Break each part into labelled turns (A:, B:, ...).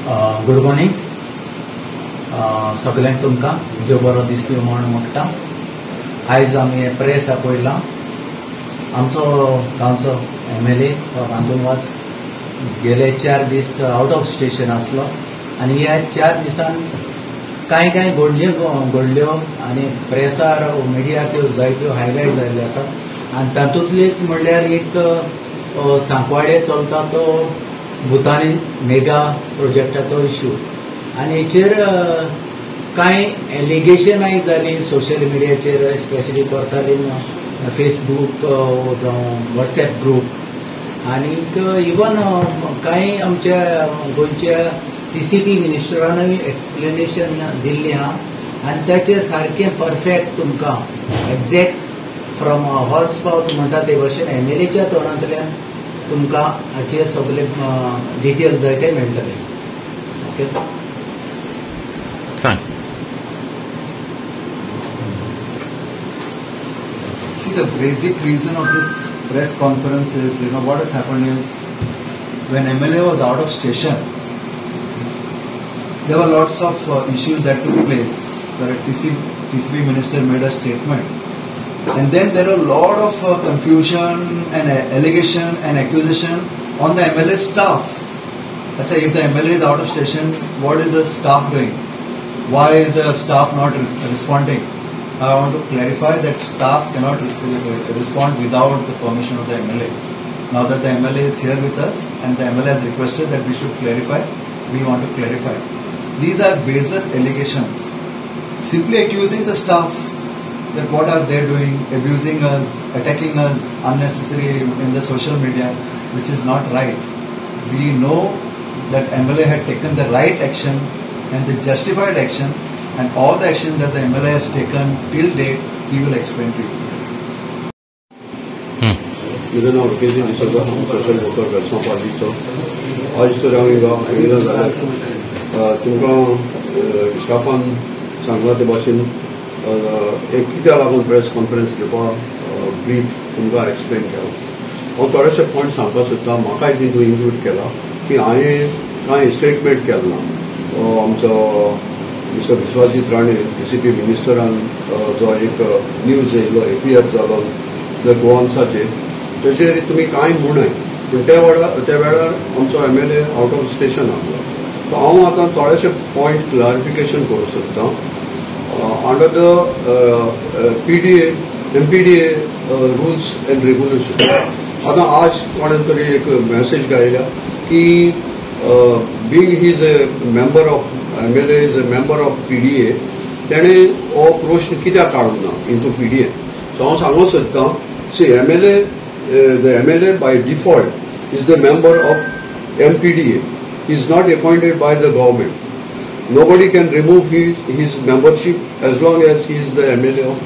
A: Good morning सगळ्यांक तुमकां देव बरो दीस दिवं म्हण मागता। आयज आमी प्रेस आपयला आमचो गांवचो MLA बांदूनवास गेले 4 दीस आउट ऑफ स्टेशन आसलो आनी ह्या 4 दिसान कांय घडल्यो आनी प्रेसार मिडियार त्यो जायत्यो हायलायट जाल्ल्यो आसात आनी तातूंतलीच म्हणल्यार एक सांकवाडे चलता तो भुतानी मेगा प्रोजेक्टाचो इश्यू आनी हेचेर कांय एलिगेशनाय जाली सोशल मिडियाचेर स्पेशली करतालीन फेसबूक जावं WhatsApp ग्रुप आनीक इवन कांय आमच्या गोंयच्या TCP मिनिस्टरानूय एक्सप्लेनेशन दिल्लें आहा आनी ताचेर सारकें परफेक्ट तुमकां एक्झॅक्ट फ्रॉम हॉर्स पावत म्हणटा ते भशेन MLAच्या तोंडांतल्यान तुमकां हाचेर सगळे डिटेल्स जाय ते मेळटले। ओके,
B: सांग।
C: See, the basic reason of this press conference is, what has happened is, when MLA was out of station, there were lots of issues that took place. The TCP minister made a statement. And then there are a lot of confusion and allegation and accusation on the MLA staff. Achha, if the MLA is out of station, what is the staff doing? Why is the staff not responding? I want to clarify that staff cannot respond without the permission of the MLA. Now that the MLA is here with us and the MLA has requested that we should clarify, we want to clarify. These are baseless allegations. Simply accusing the staff that what are they doing, abusing us, attacking us unnecessary in the social media, which is not right. We know that MLA had taken the right action and the justified action, and all the action that the MLA has taken till date, he will explain to you.
D: मेरा नाम KG D'Souza, social worker Velsao पार्टीचो। आज तर हांव हिंगा आयिल्लो जाल्यार तुमकां स्टाफान सांगला ते भाशेन एक कित्याक लागून प्रेस कॉन्फरन्स घेवपाक ब्रीफ तुमकां एक्सप्लेन केलो। हांव थोडेशे पॉयंट सांगपाक सोदतां। म्हाकाय तितून इन्क्लूड केला की हांवें कांय स्टेटमेंट केलो ना। आमचो मिस्टर विश्वजीत राणे TCP मिनिस्टरान जो एक न्यूज येयलो APR जालो द गोवान्साचेर, तेचेर तुमी कांय म्हणय, पूण त्या वेळार आमचो MLA आउट ऑफ स्टेशन आसलो। सो हांव आतां थोडेशे पॉयंट क्लॅरिफिकेशन करूंक सोदतां। Under the MPDA rules and regulations, आता आज कोणे तरी एक मेसेज गायला कि being he is a member of MLA is a member of PDA, तेणे हो प्रश्न कित्याक काडूंक ना into PDA. So हांव सांगूंक सोदतां, see the MLA by default is the member of MPDA. He is not appointed by the government. Nobody can remove his membership as long as he is the MLA of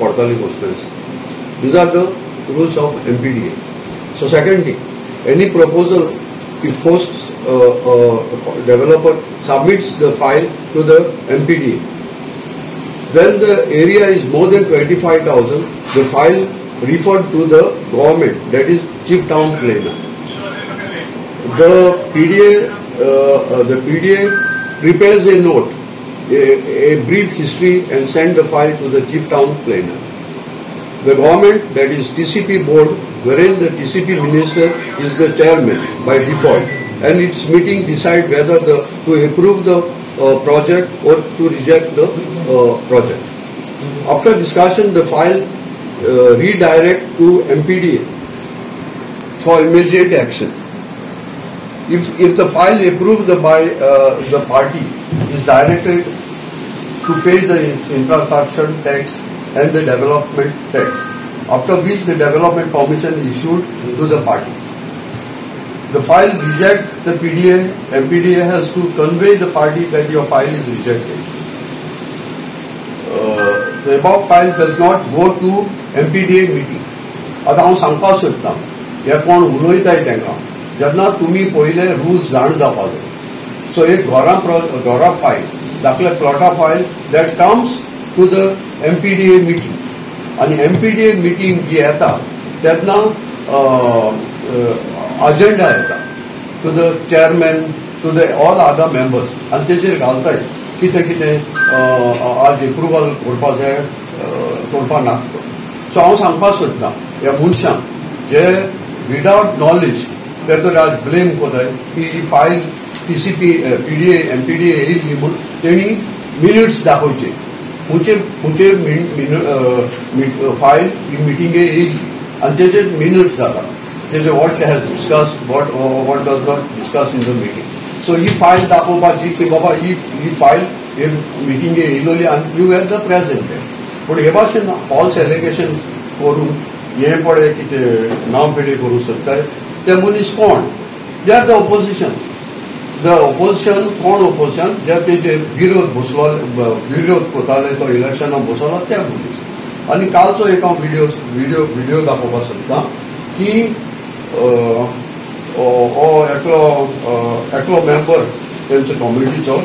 D: Kortali constituency. These are the rules of MPDA. So secondly, any proposal, if first developer submits the file to the MPDA, then the area is more than 25,000, the file referred to the government, that is Chief Town Planner. The PDA prepares a note, a brief history, and send the file to the Chief Town Planner. The government, that is TCP board, wherein the TCP minister is the chairman by default, and its meeting decide whether to approve the project or to reject the project. After discussion, the file redirect to MPDA for immediate action. If the file approved by the party is directed to pay the infrastructure tax and the development tax, after which the development permission is issued to the party. The file reject the PDA, MPDA has to convey the party that your file is rejected. The above file does not go to MPDA meeting. आता हांव सांगपाक सोदतां, हे कोण उलयताय तांकां, जेन्ना तुमी पयले रुल्स जाण जावपाक जाय। सो एक घोरा फायल, दाखले प्लॉटा file that comes to the MPDA meeting, आणि MPDA meeting जी येता तेन्ना agenda येता to the chairman, to to the all other members आनी तेचेर घालताय कितें आज एप्रुवल करपाक जाय करपाक नाका. सो हांव सांगपाक सोदतां ह्या मनशांक जे विदाउट नॉलेज ते तर आज ब्लेम कोताय की ही फायल TCP PDA MPDA येयल्ली म्हूण तेणी मिनिट्स दाखोवचे खंयचे फायल ही मिटिंगे येयल्ली आनी तेचे मिनिट्स जाता तेजे what has discuss what does not discuss in the meeting. So he file दाखोवपाची की बाबा ही फायल हे मिटिंगे येयलोली आनी यू वेर द प्रेझेंट. पूण हे भाशेन फॉल्स एलिगेशन करून हे पळय कितें नांव पेडी करूंक सोदताय ते मनीस कोण? They are the opposition. The opposition कोण ऑपोजिशन जे तेजे विरोध कोताले तो इलेक्शनाक बसलो ते मनीस. आनी कालचो एक हांव व्हिडिओ दाखोवपाक सोदतां की हो एकलो मेंबर तेंचो कमिटीचो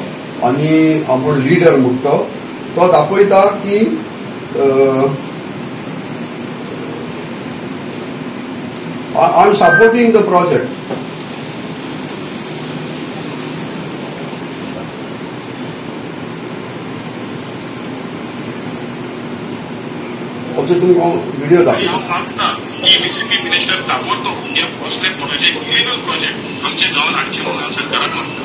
D: आनी आपूण लिडर म्हणटा तो दाखयता की I am supporting the project. तुमकां व्हिडिओ दाखयता
B: की DCP मिनिस्टर ताबडतोब हे भोसले प्रोजेक्ट इलिगल प्रोजेक्ट आमच्या गावात हाडचे म्हणून सरकाराक मागता.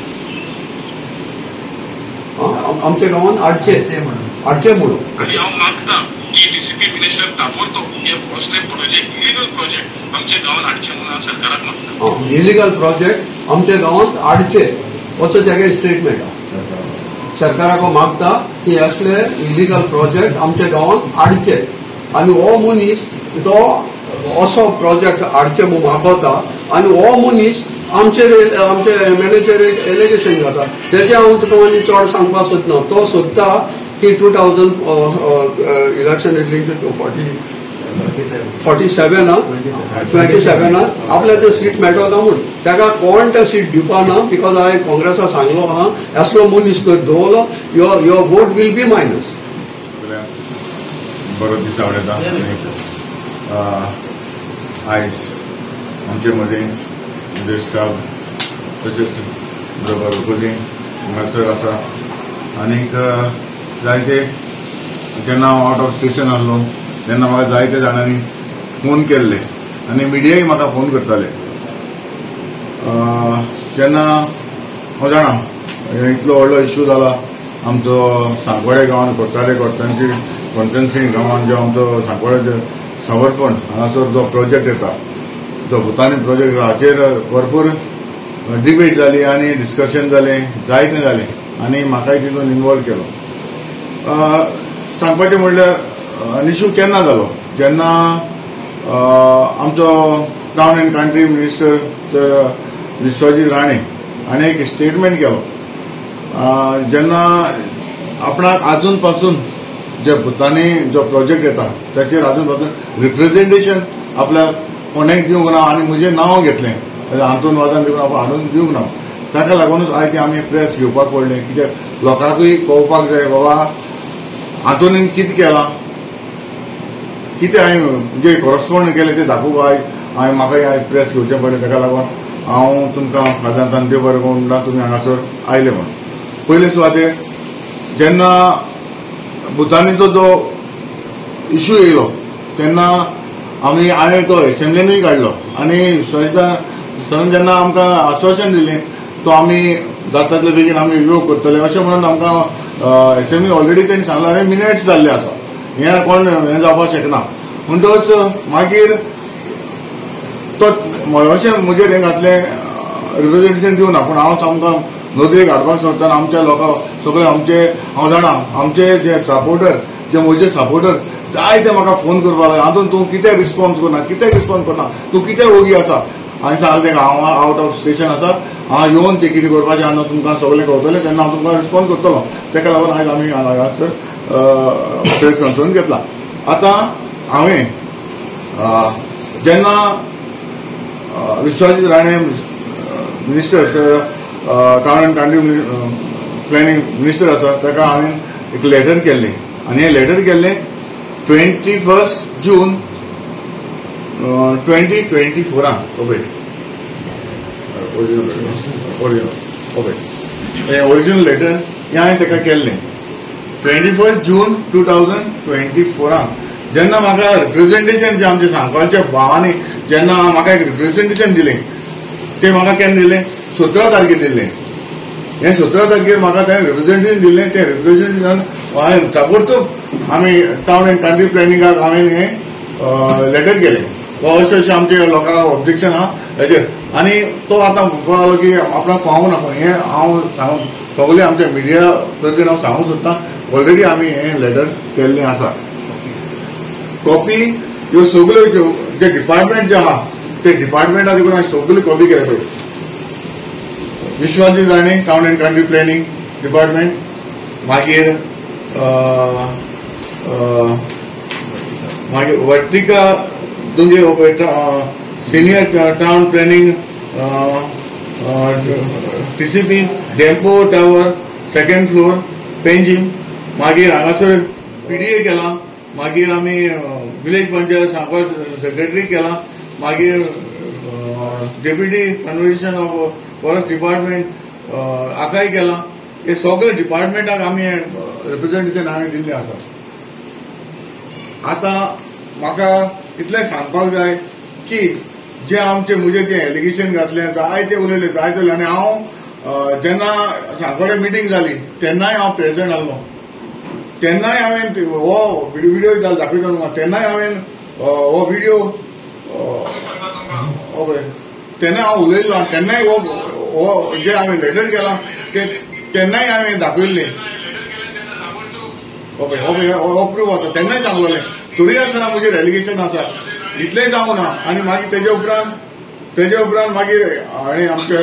D: आमच्या गांवांत हाडचे म्हणून
B: आनी हांव मागता की DCP मिनिस्टर ताबडतोब हे भोसले प्रोजेक्ट इलिगल प्रोजेक्ट आमच्या गावात हाडचे म्हणून सरकाराक मागता.
D: इलिगल प्रोजेक्ट आमच्या गांवांत हाडचे असो तेगे स्टेटमेंट सरकाराक मागता की असले इलिगल प्रोजेक्ट आमच्या गांवांत हाडचे. आनी हो मनीस तो असो प्रोजेक्ट हाडचे म्हूण मागता आनी हो मनीस आमचे MLAचेर एलिगेशन घालता. तेजे हांव तुका आनी चड सांगपाक सोदना. तो सोदता की 2000 इलेक्शन इज लिंक्ड टू 27 आपल्याक ते सीट मेळटो काय म्हूण ताका कोण ते सीट दिवपा ना. बिकॉज हांवें काँग्रेसाक सांगलो आहा असलो मनीस थंय दवरलो your vote will be minus.
E: बरो दीस आवडटा. आयज आमचे मदीं म्हणजे स्टाफ तशेंच बरोबर उपजी हांगासर आसा. आनीक जायते जेन्ना हांव आउट ऑफ स्टेशन आसलो तेन्ना म्हाका जायते जाणांनी फोन केल्ले आनी मिडियाय म्हाका फोन करताले. जेन्ना हांव जाणा इतलो व्हडलो इश्यू जाला आमचो सांकवाडे गांवांत कोट्टांची कॉन्स्टिट्युएन्सी गांवांत जो आमचो सांकवाडे सावरफंड हांगासर जो प्रोजेक्ट येता जो भुतानी प्रोजेक्ट हाचेर भरपूर डिबेट जाली आनी डिस्कशन जालें जायतें जालें आनी म्हाकाय तितून इन्वॉल्व केलो. सांगपाचें म्हणल्यार इश्यू केन्ना जालो जेन्ना आमचो town and country minister Vishwajit Rane हाणें एक स्टेटमेंट केलो. जेन्ना आपणाक आजून पासून जे भुतानी जो प्रोजेक्ट येता ताचेर आजून पासून रिप्रेझेंटेशन आपल्याक कोणेंय दिवंक ना आनी म्हजें नांव घेतलें हातून वादान दिवन आपण हाडून दिवंक ना. ताका लागूनच आयज आमी प्रेस घेवपाक पडलें कित्याक लोकांकूय कळपाक जाय बाबा हातून कितें केलां कितें हांवें म्हणजे कॉरस्पॉन्ड केलें तें दाखोवपाक आयज म्हाका आयज प्रेस घेवचें पडलें. ताका लागून हांव तुमकां खात्यांतल्यान देव बरें करूं म्हणटा तुमी हांगासर आयले म्हण. पयले सुवातेर जेन्ना भुतानीचो जो इश्यू येयलो तेन्ना हांवें तो एसेंब्लीनूय काडलो आनी सर जेन्ना आमकां आश्वासन दिलें तो आमी जाता तितले बेगीन आमी रिव्यू करतले अशें म्हणून आमकां एसेंब्ली ऑलरेडी तेणी सांगलां आनी मिनिट्स जाल्ले आसा. हें कोण हें जावपाक शकना. म्हणटच मागीर तो अशें म्हजेर हें घातलें रिप्रेझेंटेशन दिवना पूण हांव आमकां नदरेक हाडपाक सोदताना आमच्या लोकांक सगळे आमचे हांव जाणा आमचे जे सपोर्टर जे म्हजे सपोर्टर जायते म्हाका फोन करपाक लागले हातून तूं कितें रिस्पॉन्स करना तूं कितें ओगी आसा. हांवें सांगलें तेका हांव आउट ऑफ स्टेशन आसा हांव येवन तें कितें करपाचें आसा तुमकां सगळें कळटलें तेन्ना हांव तुमकां रिस्पॉन्स करतलो. तेका लागून आयज आमी हांगासर प्रेस कॉन्फरन्स घेतला. आतां हांवें जेन्ना Vishwajit Rane minister town and country planning minister आसा ताका हांवें एक लेटर केल्लें आनी हें लेटर केल्लें 21 जून 2024 ओके ओके हे ओरिजिनल लेटर हें हांवें ताका केल्लें 21 जून 2024 जेन्ना म्हाका रिप्रेझेंटेशन जे आमचे सांगपाच्या भावांनी जेन्ना म्हाका एक रिप्रेझेंटेशन दिलें ते म्हाका केन्ना दिलें 17 तारखेर दिलें हे 17 तारखेर म्हाका तें रिप्रेझेंटेशन दिलें ते रिप्रेझेंटेशन हांवें ताबडतोब आमी टावन एंड कंट्री प्लॅनिंगाक हांवें हें लेटर केलें अशें आमचे लोकांक ऑब्जेक्शन आहा हेजेर आनी तो आतां कळलो की आपणाक पावूं ना हें हांव सगळे आमच्या मिडिया तर्फेन हांव सांगूंक सोदतां ऑलरेडी आमी हें लेटर केल्लें आसा कॉपी ह्यो सगळ्यो जे डिपार्टमेंट जे आहा ते डिपार्टमेंटा देखून हांवें सगळ्यो कॉपी केल्या पळय Vishwajit Rane town and country planning department मागीर वर्टिका तुमचे senior town planning TCP Dempo tower 2nd floor Panjim मागीर हांगासर PDA केला मागीर आमी विलेज पंचायत सांगपाक सेक्रेटरी केला मागीर deputy conversation of forest department आकाय केला हे सगळे डिपार्टमेंटाक आमी रिप्रेझेंटेशन हांवें दिल्लें आसा आता म्हाका इतलें सांगपाक जाय की जे आमचे म्हजे जे एलिगेशन घातलें जायते उलयले जायते आनी हांव जेन्ना सांगोडे मिटींग जाली तेन्नाय हांव प्रेझेंट आसलो तेन्नाय हांवें हो व्हिडिओ दाखयता तुमकां तेन्नाय हांवें हो व्हिडिओ तेन्ना हांव उलयल्लो तेन्नाय हो जे हांवें लेटर केला तेन्नाय हांवें दाखयल्लें हो प्रूफ आसा तेन्नाय सांगलोलें तरी आसतना म्हजेर एलिगेशन आसा इतलेंय जावं ना आनी मागीर तेजे उपरांत मागीर हांवें आमचे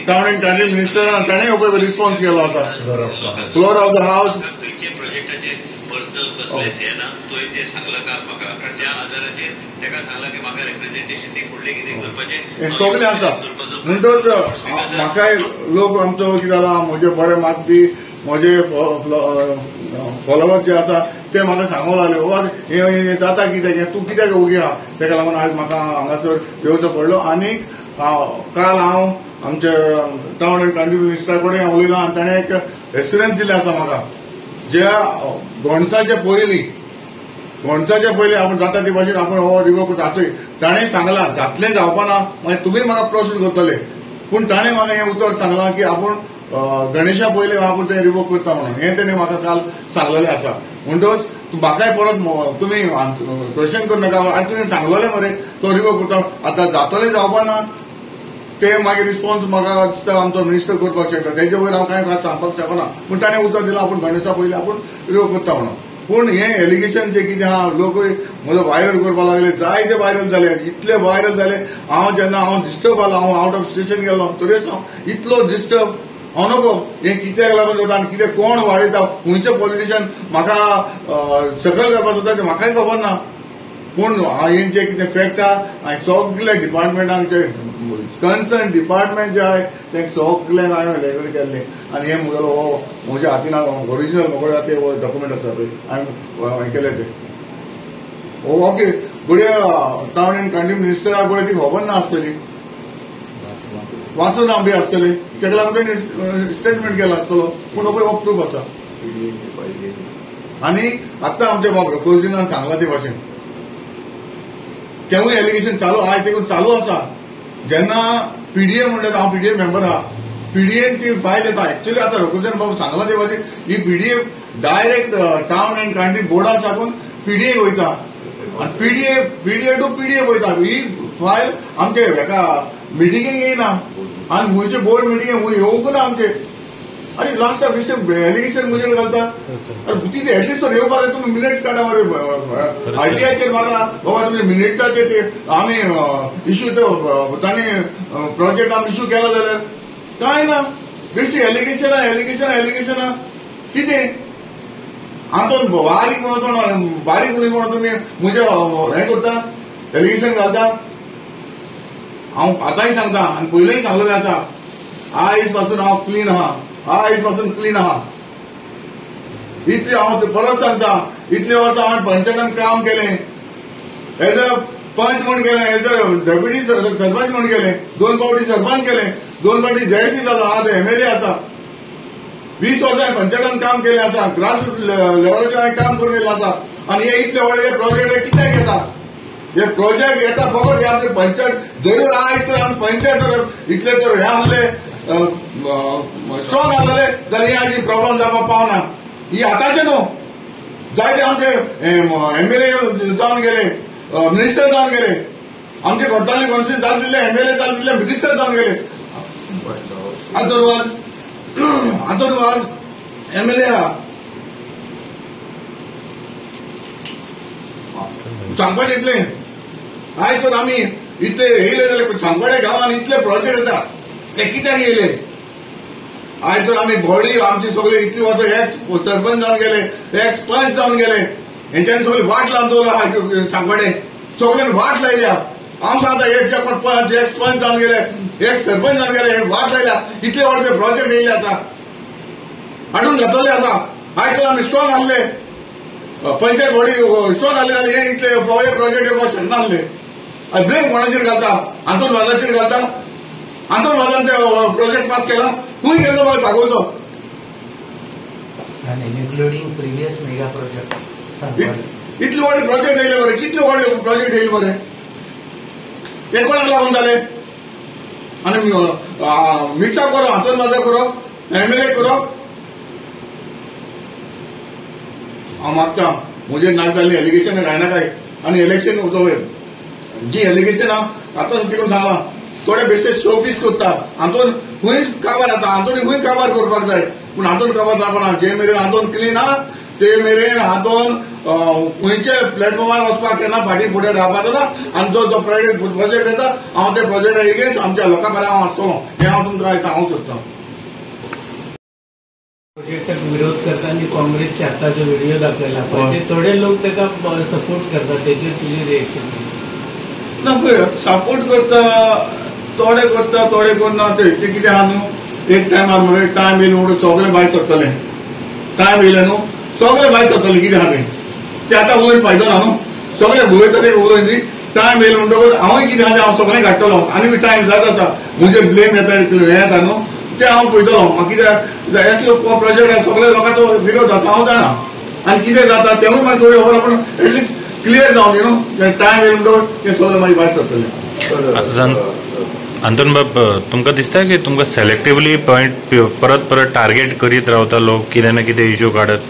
E: टावन एंड कंट्री मिनिस्टरान ताणें पळय रिस्पॉन्स केलो आसा फ्लोर ऑफ द हावस
F: प्रोजेक्टाचे पर्सनल कसलेच हे ना तो ते सांगला का म्हाका ज्या आदाराचेर तेका सांगला की म्हाका रिप्रेझेंटेशन दी फुडलें कितें करपाचें
E: हें सगळें आसा म्हणटच म्हाकाय लोक आमचो कितें जाला म्हजे बरे मागपी म्हजे फॉलोवर जे आसा ते म्हाका सांगूंक लागले हे जाता कितें तूं कित्याक उगी आहा तेका लागून आज म्हाका हांगासर येवचो पडलो आनी काल हांव आमचे टावन एंड कंट्री मिनिस्टरा कडेन उलयलो आनी ताणें एक एश्युरन्स दिलें आसा म्हाका ज्या घोणसाचे पयलीं आपण जाता ते भाशेन आपण हो रिवोक जातोय ताणें सांगलां जातलें जावपाना मागीर तुमी म्हाका प्रोसीड करतले पूण ताणें म्हाका हें उतर सांगलां की आपूण गणेशा पयलीं आपूण तें रिवोक करता म्हणून हें तेणें म्हाका काल सांगलेलें आसा म्हणटच म्हाकाय परत तुमी क्वेश्चन करूं नाका आनी तुवें सांगलोलें मरे तो रिवोक करता आतां जातलें जावपाना ते मागीर रिस्पॉन्स म्हाका दिसता आमचो मिनिस्टर करपाक शकता तेजे वयर हांव कांय सांगपाक शकना पूण ताणें उतर दिलां आपूण गणेशा पयलीं आपूण रिवोक करता म्हणून पूण हें एलिगेशन जे कितें आहा लोकूय म्हजो व्हायरल करपाक लागले जायते व्हायरल जाले इतले व्हायरल जाले जेन्ना हांव डिस्टर्ब जालो हांव आउट ऑफ स्टेशन गेलो तरीच हांव इतलो डिस्टर्ब हांव नगो हें कित्याक लागून जाता आनी कितें कोण वाडयता खंयचे पॉलिटिशियन म्हाका सकयल करपाक सोदता तें म्हाकाय खबर ना पूण हें जें कितें फॅक्ट आहा हांवें सगळे डिपार्टमेंटांक जे कन्सर्न डिपार्टमेंट जे आहाय तें सगळ्यांक हांवें लेटर केल्लें आनी हें म्हगेलो हो म्हज्या हातीन ओरिजिनल म्हगेलो ते डॉक्युमेंट आसा पळय हांवें केलें तें ओके घडये टावन एंड कंट्री मिनिस्टरा कडेन ती खबर ना आसतली वाचून बी आसतली तेका लागून तेणें स्टेटमेंट केला आसतलो पूण हो प्रूफ आसा आनी आतां आमच्या प्रपोजिनान सांगला ते भाशेन तेवूय एलिगेशन चालू आयज देखून चालू आसा जेन्ना PDA म्हणल्यार हांव PDA मेंबर आहा PDAन ती फायल येता एक्चुअली आतां रघुजन बाबू सांगला ते भाशेन ही PDA direct town and country बोर्डा साकून PDA वयता आनी PDA टू PDA वयता ही फायल आमचे हेका मिटिंगेक येयना आनी खंयचे बोर्ड मिटिंगेक येवंक ना आमचे आनी लास्ट एलिगेशन मुजेर घालता तिथे एटलिस्ट तो येवपाक जाय तुमी मिनिट्स काडा मरे RTIचेर मारा बाबा तुमचे मिनिट्साचेर ते आमी इश्यू तो तांणी प्रोजेक्ट आमी इश्यू केला जाल्यार कांय ना बेश्टी एलिगेशनां कितें आमचो बारीक म्हणून तुमी म्हजे हें करता एलिगेशन घालता हांव आतांय सांगता आनी पयलींय सांगलेलें आसा आयज पासून हांव क्लीन आहा इतले हांव परत सांगता इतले वर्सां हांवें पंचायतान काम केलें एज अ पंच म्हणून गेले, डेप्युटी सरपंच म्हणून गेले, 2 फावटी सरपंच केले, 2 फावटी ZP जालो, आज MLA आसा. 20 वर्सां पंचायतान काम केलें आसा, ग्रासरूट लेवलाचेर हांवें काम करून आसा. आनी हे इतले व्हडले प्रोजेक्ट कित्याक येता? हे प्रोजेक्ट येता फकत हे आमचे पंचायत जरूर आयज तर आमी पंचायत इतले तर हे आहले स्ट्रॉंग आहले जाल्यार हे आजी प्रॉब्लेम जावपाक पावना. ही आतांचे न्हू, जायते आमचे MLA जावन गेले, मिनिस्टर जावन गेले, आमचे घोटाळी कॉन्स्टिट्यूशन जाल्ले MLA जाल्ले मिनिस्टर जावन गेले. आंतरवाद MLA आहा. सांगपाचें इतलें, आयज तर आमी इतले येयले जाल्यार सांगपाड्या गांवांत इतले प्रोजेक्ट येता ते कित्याक येयले? आयज तर आमी भोवडी आमची सगळे इतली वर्सां एक्स सरपंच जावन गेले, एक्स पंच जावन गेले, हेंच्यांनी सगळी वाट लावन दवरला सांगपाडे, सगळ्यांनी वाट लायल्या. हांव सांगता एक पंच एक्स पंच जावन गेले, एक्स सरपंच जावन गेले, वाट लायल्या. इतले व्हडले प्रोजेक्ट येयल्ले आसा, हाडून घातलेले आसा. आयज तर आमी स्ट्रॉंग आहले, पंचायत बॉडी स्ट्रॉंग आहले जाल्यार हे इतले प्रोजेक्ट येवपाक शकना आहले. ब्लेम कोणाचेर घालता? आंतरवादाचेर घालता. आंतरवादान ते प्रोजेक्ट पास केला, खूंय गेलो बाय भागवतो.
A: Including previous mega project.
E: इतले व्हडले प्रोजेक्ट येयले बरे, कितले व्हडले प्रोजेक्ट येयले बरे, हे कोणाक लागून जाले? आनी मिक्सअप करो, आंतरवादा करो, MLA करो. हांव मागता म्हजे नाक जाल्ली एलिगेशन घायनाकाय आनी इलेक्शन जी एलिगेशन हांव आतां तिकून सांगलां थोडे बेश्टे शोपीस करता. हातून खंय काबार जाता, हातून खंय काबार करपाक जाय, पूण हातून काबार जावपाना. जे मेरेन हातून क्लीन आहा ते मेरेन हातून खंयचे प्लॅटफॉर्मार वचपाक केन्ना फाटीं फुडें रावपाक जाता. आनी जो प्रोजेक्ट येता हांव ते प्रोजेक्टा एगेन्स्ट आमच्या लोकां बरें हांव आसतलो, हें हांव तुमकां सांगूंक सोदतां.
G: प्रोजेक्टाक विरोध करता आणि काँग्रेसचे आता जो व्हिडिओ दाखयला पळय ते थोडे लोक ताका सपोर्ट करतात, तेचेर तुझे रिएक्शन?
E: ना पळय, सपोर्ट करता थोडे करता थोडे करना, ते कितें आहा न्हू, एक टायमार मरे टायम येयलो म्हणून सगळे भायर सरतले. टायम येयले न्हू सगळे भायर सरतले, कितें आहा ते आतां उलोवन फायदो ना न्हू. सगळे उलयता ते उलोवन दी, टायम येयलो म्हणटकूच हांवूय कितें आहा हांव सगळें काडटलो. आनी टायम जाता आसा म्हणजे ब्लेम येता हें येता न्हू ते हांव पळयतलो. म्हाका कितें येतलो प्रोजेक्ट सगळ्या लोकांचो विरोध जाता हांव जाणा, आनी कितें जाता तेवूय मागीर थोडी खबर पूण एटलिस्ट क्लियर जावन न्हू टायम येयलो म्हणटकूच ते सगळे मागीर भायर सरतले.
H: अंतन बाब, तुमकां दिसता की तुमकां सेलेक्टिवली पॉयंट परत परत टार्गेट करीत रावता लोक, कितें ना कितें इश्यू काडत?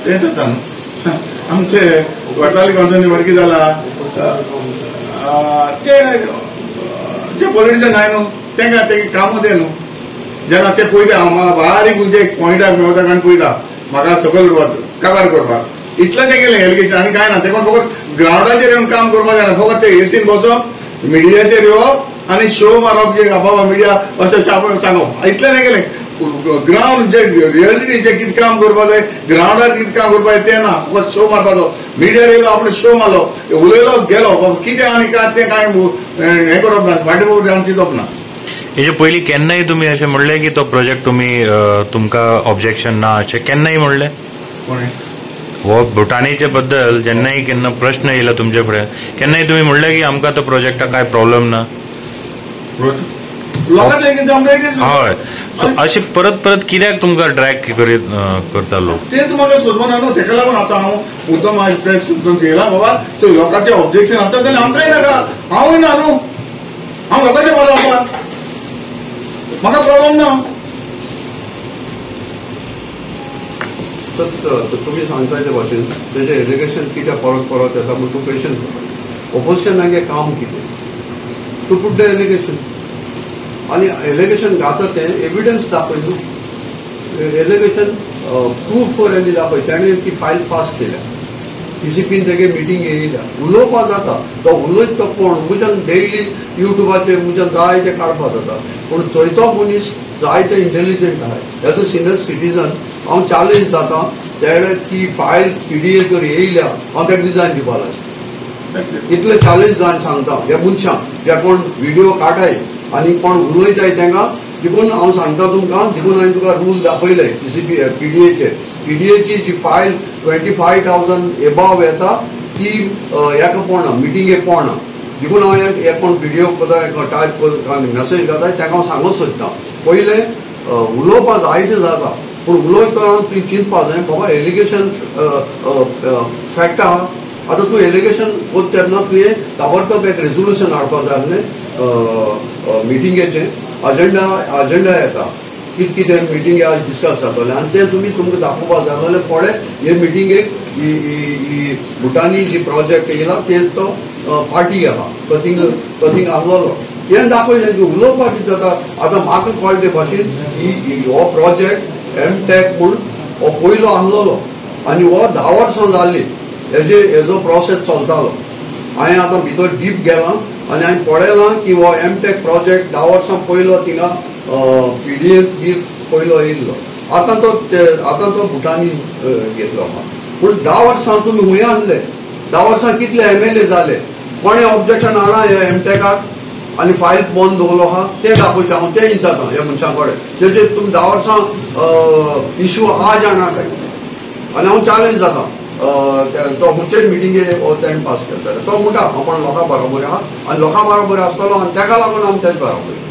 E: तेच आसा न्हू, आमचे घोटाळी कॉन्सर्न वरकी जाला ते पॉलिटिशियन आहाय न्हू तेंकां ते कामूच ते न्हू. जेन्ना ते पळयता म्हाका बारीक खंयचे पॉयंटार मेळटा आनी पळयता म्हाका सकयल काबार करपाक, इतलें ते गेलें एलिगेशन आनी कांय ना. ते कोण फकत ग्रावंडाचेर येवन काम करपाक जायना, फकत ते एसीन बसोप मिडियाचेर येवप आनी शो मारप जे बाबा मिडिया अशें सांगप, इतलें ते गेलें. ग्राउंड जे रियलिटी जे कितें काम करपाक जाय, ग्राउंडार कितें काम करपाक जाय तें ना, फकत शो मारपाचो. मिडियार येयलो आपलो शो मारलो, उलयलो गेलो, कितें आनी काय तें कांय हें करप ना, फाटीं जावन चिंतप ना.
H: हेजे पयलीं केन्नाय तुमी अशें म्हणलें की तो प्रोजेक्ट तुमकां ऑब्जेक्शन ना अशें केन्नाय म्हणलें? हो भुटानीचे बद्दल जेन्नाय केन्ना प्रश्न येयला तुमचे फुडें केन्नाय तुमी म्हणलें की आमकां तो प्रोजेक्टाक कांय प्रॉब्लेम ना? हय, अशें परत परत कित्याक तुमकां ड्रॅग करता लोक?
E: तेच म्हाका सोदना न्हू, तेका लागून आतां हांव मुद्दम प्रेस कॉन्फरन्स येयला बाबा ते लोकांचे ऑब्जेक्शन आसता जाल्यार आमकांय नाका, हांवूय ना न्हू, हांव लोकांचे बरो आसा, म्हाका प्रॉब्लेम ना.
D: तुम्ही सांगता ते भाशेन तेजे एलिगेशन कित्याक परत परत येता म्हूण तूं क्वेश्चन करता. ऑपोजिशनागे काम कितें टू पुट द एलिगेशन, आनी एलिगेशन घाता तें एविडन्स दाखय न्हू. एलिगेशन प्रूफ करें दाखय. ताणें ती फायल पास केल्या, TCPन तेगे मिटींग येयल्या, उलोवपा जाता. तो उलयत तो कोण म्हज्यान डेयली युट्यूबाचेर म्हज्यान जाय ते काडपा जाता, पूण चोयतो मनीस जाय ते इंटेलिजंट आहाय. एज अ सिनियर सिटीजन हांव चॅलेंज जाता त्या ती फायल PDA जर येयल्या हांव ताका रिजायन दिवपा लायक. इतले चॅलेंज जावन सांगता ह्या मनशांक जे कोण व्हिडिओ काडाय आनी कोण उलयताय तांकां, देखून हांव सांगता तुमकां, देखून हांवें तुका रूल दाखयले PDAचे. PDAची जी फायल 25,000 एबाव येता ती हेका पडना मिटिंगेक पडना देखून हांव एक कोण व्हिडिओ टायप मेसेज करता ताका हांव सांगूंक सोदतां पयले उलोवपा जायते जाता पूण उलयतना तुवें चिंतपा जाय बाबा एलिगेशन फॅक्ट आहा आतां तूं एलिगेशन वता तेन्ना तुवें ताबडतोब एक रेजोल्युशन हाडपा जाय आसलें मिटिंगेचें अजेंडा येता कितें मिटिंगे आज डिस्कस जातलें आनी तें तुमकां दाखोवपा जाय जाल्यार फुडें हे मिटिंगेक ही भुटानी जी प्रोजेक्ट येयला तें तो पार्टी आहा तो थिंग आहलोलो हें दाखयलें की उलोवपा कितें जाता आतां म्हाका कळ्ळे ते भाशेन हो प्रोजेक्ट एमटेक म्हूण हो पयलो आहलोलो आनी हो 10 वर्सां जाल्ली हेजो प्रोसेस चलतालो हांवें आतां भितर डीप गेलां आनी हांवें पळयलां की हो एमटेक प्रोजेक्ट 10 वर्सां पयलो थिंगा पीडीएन बी पयलो येयल्लो आतां तो भुटानी घेतलो आहा पूण 10 वर्सां तुमी खूंय आहले 10 वर्सां कितले MLA जाले कोणें ऑब्जेक्शन हाडा ह्या एमटेकाक आनी फायल बंद दवरलो आहा तें दाखोवचें हांव तें विचारतां ह्या मनशां कडेन तेजेर तुमी 10 वर्सां इश्यू आहा जाणा काय आनी हांव चॅलेंज जाता तो खंयचेच मिटिंगे तेणें पास केला तो म्हणटा आपण लोकां बरोबर आहा आनी लोकां बरोबर आसतलो आनी तेका लागून आमी तेच बरोबर